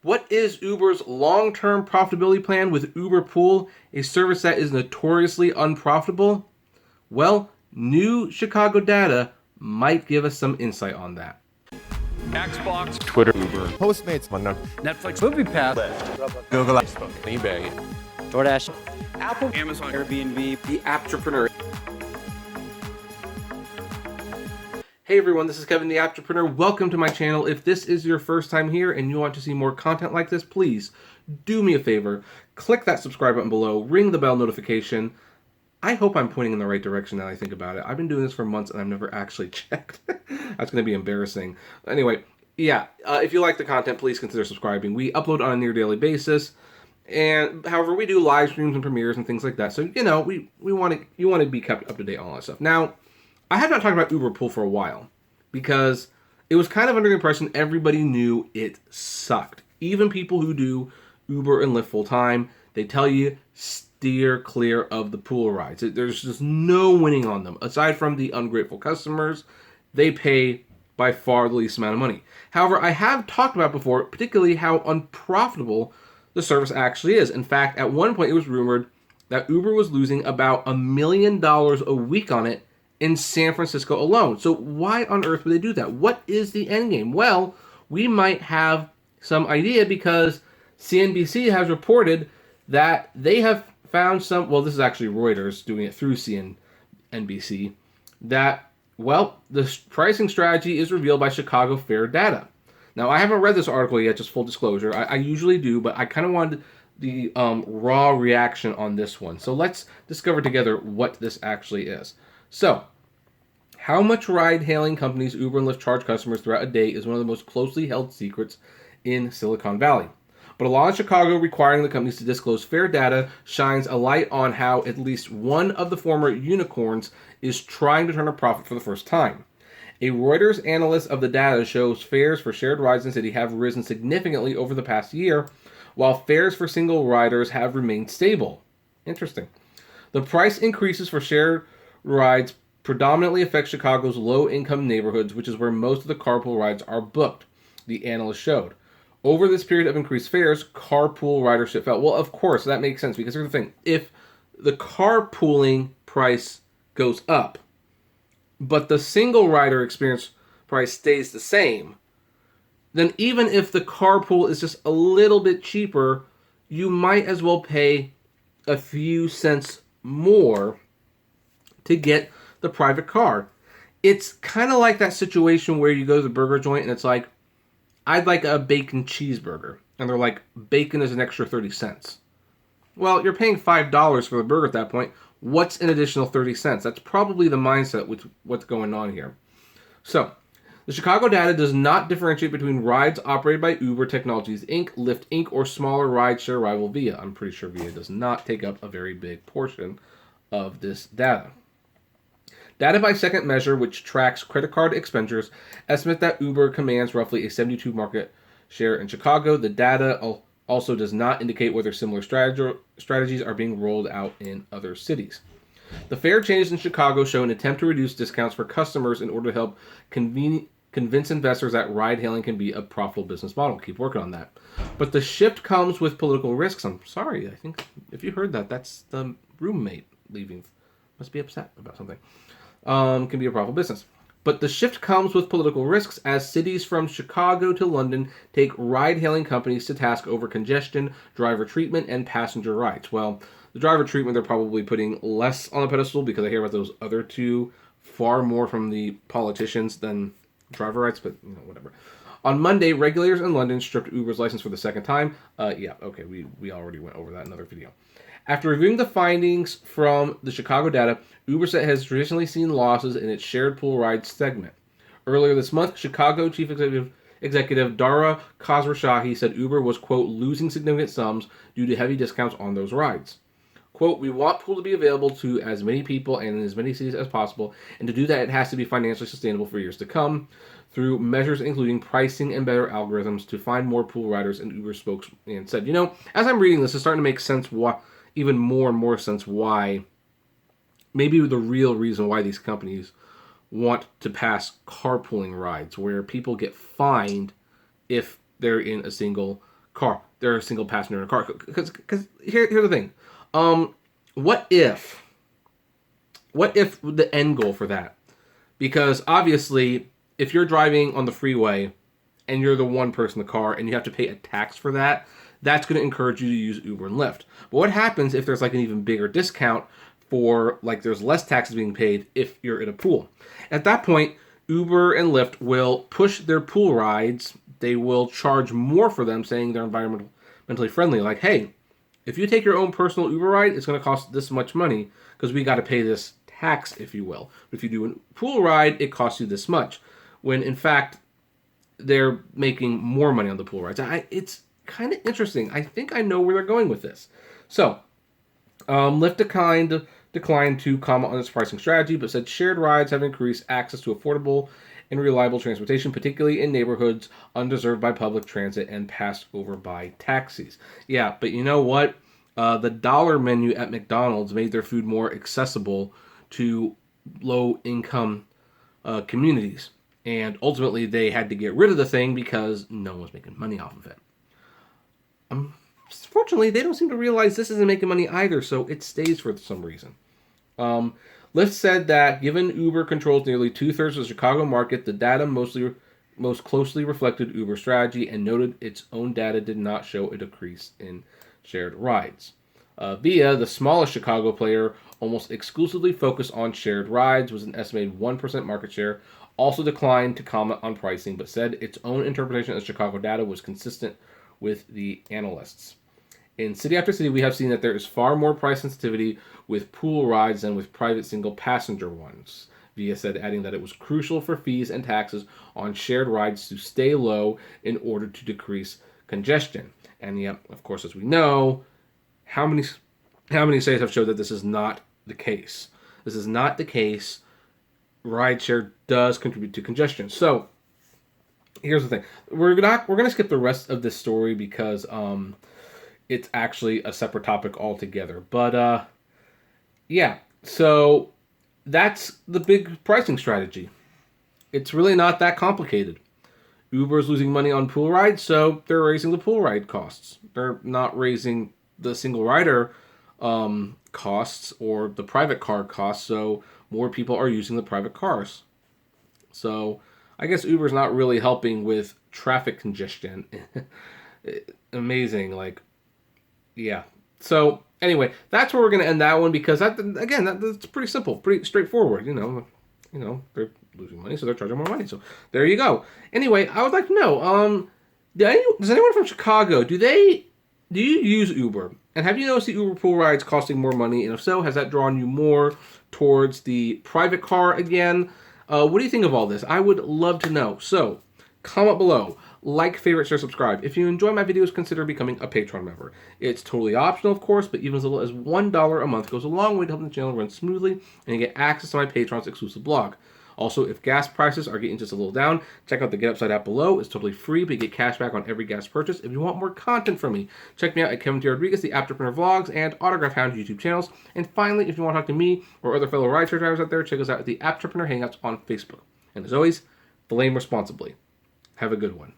What is Uber's long-term profitability plan with UberPOOL, a service that is notoriously unprofitable? Well, new Chicago data might give us some insight on that. Xbox, Twitter, Uber, Postmates, Netflix, MoviePass, Google, eBay, DoorDash, Apple, Amazon, Airbnb, The Apptrepreneur. Hey everyone, this is Kevin the Apptrepreneur. Welcome to my channel. If this is your first time here and you want to see more content like this, please do me a favor. Click that subscribe button below, ring the bell notification. I hope I'm pointing in the right direction now that I think about it. I've been doing this for months and I've never actually checked. That's going to be embarrassing. Anyway, yeah, if you like the content, please consider subscribing. We upload on a near daily basis. And however, we do live streams and premieres and things like that. So, you know, you want to be kept up to date on all that stuff. Now, I have not talked about UberPOOL for a while because it was kind of under the impression everybody knew it sucked. Even people who do Uber and Lyft full time, they tell you steer clear of the pool rides. There's just no winning on them. Aside from the ungrateful customers, they pay by far the least amount of money. However, I have talked about before, particularly how unprofitable the service actually is. In fact, at one point it was rumored that Uber was losing about $1 million a week on it in San Francisco alone. So why on earth would they do that? What is the end game? Well, we might have some idea because CNBC has reported that they have found some, well, this is actually Reuters doing it through CNBC, that, well, the pricing strategy is revealed by Chicago Fair data. Now, I haven't read this article yet, just full disclosure. I usually do, but I kind of wanted the raw reaction on this one. So let's discover together what this actually is. So, how much ride-hailing companies Uber and Lyft charge customers throughout a day is one of the most closely held secrets in Silicon Valley. But a law in Chicago requiring the companies to disclose fair data shines a light on how at least one of the former unicorns is trying to turn a profit for the first time. A Reuters analysis of the data shows fares for shared rides in the city have risen significantly over the past year, while fares for single riders have remained stable. Interesting. The price increases for shared rides predominantly affect Chicago's low-income neighborhoods, which is where most of the carpool rides are booked, the analyst showed. Over this period of increased fares, carpool ridership fell. Well, of course, that makes sense, because here's the thing. If the carpooling price goes up, but the single rider experience price stays the same, then even if the carpool is just a little bit cheaper, you might as well pay a few cents more to get the private car. It's kind of like that situation where you go to the burger joint and it's like, I'd like a bacon cheeseburger. And they're like, bacon is an extra 30 cents. Well, you're paying $5 for the burger at that point. What's an additional 30 cents? That's probably the mindset with what's going on here. So, the Chicago data does not differentiate between rides operated by Uber Technologies Inc., Lyft Inc., or smaller rideshare rival Via. I'm pretty sure Via does not take up a very big portion of this data. Data by Second Measure, which tracks credit card expenditures, estimate that Uber commands roughly a 72% market share in Chicago. The data also does not indicate whether similar strategies are being rolled out in other cities. The fare changes in Chicago show an attempt to reduce discounts for customers in order to help convince investors that ride-hailing can be a profitable business model. Keep working on that. But the shift comes with political risks. I'm sorry, I think if you heard that, that's the roommate leaving. Must be upset about something. Can be a profitable business. But the shift comes with political risks as cities from Chicago to London take ride-hailing companies to task over congestion, driver treatment, and passenger rights. Well, the driver treatment they're probably putting less on the pedestal because I hear about those other two far more from the politicians than driver rights, but you know, whatever. On Monday, regulators in London stripped Uber's license for the second time. We already went over that in another video. After reviewing the findings from the Chicago data, Uber said it has traditionally seen losses in its shared pool ride segment. Earlier this month, Chicago Chief Executive Dara Khosrowshahi said Uber was, quote, losing significant sums due to heavy discounts on those rides. Quote, we want pool to be available to as many people and in as many cities as possible, and to do that it has to be financially sustainable for years to come, through measures including pricing and better algorithms to find more pool riders, and Uber spokesman said. You know, as I'm reading this, it's starting to make sense even more and more sense why, maybe the real reason why these companies want to pass carpooling rides, where people get fined if they're in a single car. They're a single passenger in a car. Because here's the thing. What if the end goal for that? Because obviously, if you're driving on the freeway and you're the one person in the car and you have to pay a tax for that, that's going to encourage you to use Uber and Lyft. But what happens if there's like an even bigger discount for, like, there's less taxes being paid if you're in a pool? At that point, Uber and Lyft will push their pool rides. They will charge more for them, saying they're environmentally friendly. Like, hey, if you take your own personal Uber ride, it's going to cost this much money because we got to pay this tax, if you will. But if you do a pool ride, it costs you this much. When in fact, they're making more money on the pool rides. It's kind of interesting. I think I know where they're going with this. So, Lyft declined to comment on its pricing strategy, but said shared rides have increased access to affordable and reliable transportation, particularly in neighborhoods undeserved by public transit and passed over by taxis. Yeah, but you know what? The dollar menu at McDonald's made their food more accessible to low-income communities. And ultimately, they had to get rid of the thing because no one was making money off of it. Fortunately, they don't seem to realize this isn't making money either, so it stays for some reason. Lyft said that given Uber controls nearly 2/3 of the Chicago market, the data most closely reflected Uber's strategy, and noted its own data did not show a decrease in shared rides. Via, the smallest Chicago player, almost exclusively focused on shared rides, with an estimated 1% market share, also declined to comment on pricing, but said its own interpretation of Chicago data was consistent with the analysts. In city after city, we have seen that there is far more price sensitivity with pool rides than with private single-passenger ones. Via said, adding that it was crucial for fees and taxes on shared rides to stay low in order to decrease congestion. And yet, of course, as we know, how many studies have showed that this is not the case? This is not the case. Rideshare does contribute to congestion. So here's the thing: we're gonna skip the rest of this story because it's actually a separate topic altogether. But yeah, so that's the big pricing strategy. It's really not that complicated. Uber's losing money on pool rides, so they're raising the pool ride costs. They're not raising the single rider costs or the private car costs, so more people are using the private cars. So I guess Uber's not really helping with traffic congestion. Amazing, like, yeah. So anyway, that's where we're going to end that one because that's pretty simple, pretty straightforward. You know, they're losing money, so they're charging more money. So there you go. Anyway, I would like to know, does anyone from Chicago, do you use Uber? And have you noticed the Uber pool rides costing more money? And if so, has that drawn you more towards the private car again? What do you think of all this? I would love to know. So comment below. Like, favorite, share, subscribe. If you enjoy my videos, consider becoming a Patreon member. It's totally optional, of course, but even as little as $1 a month goes a long way to helping the channel run smoothly, and you get access to my Patreon's exclusive blog. Also, if gas prices are getting just a little down, check out the Get Upside app below. It's totally free, but you get cash back on every gas purchase. If you want more content from me, check me out at Kevin T. Rodriguez, the Apptrepreneur Vlogs, and Autograph Hound YouTube channels. And finally, if you want to talk to me or other fellow rideshare drivers out there, check us out at the Apptrepreneur Hangouts on Facebook. And as always, flame responsibly. Have a good one.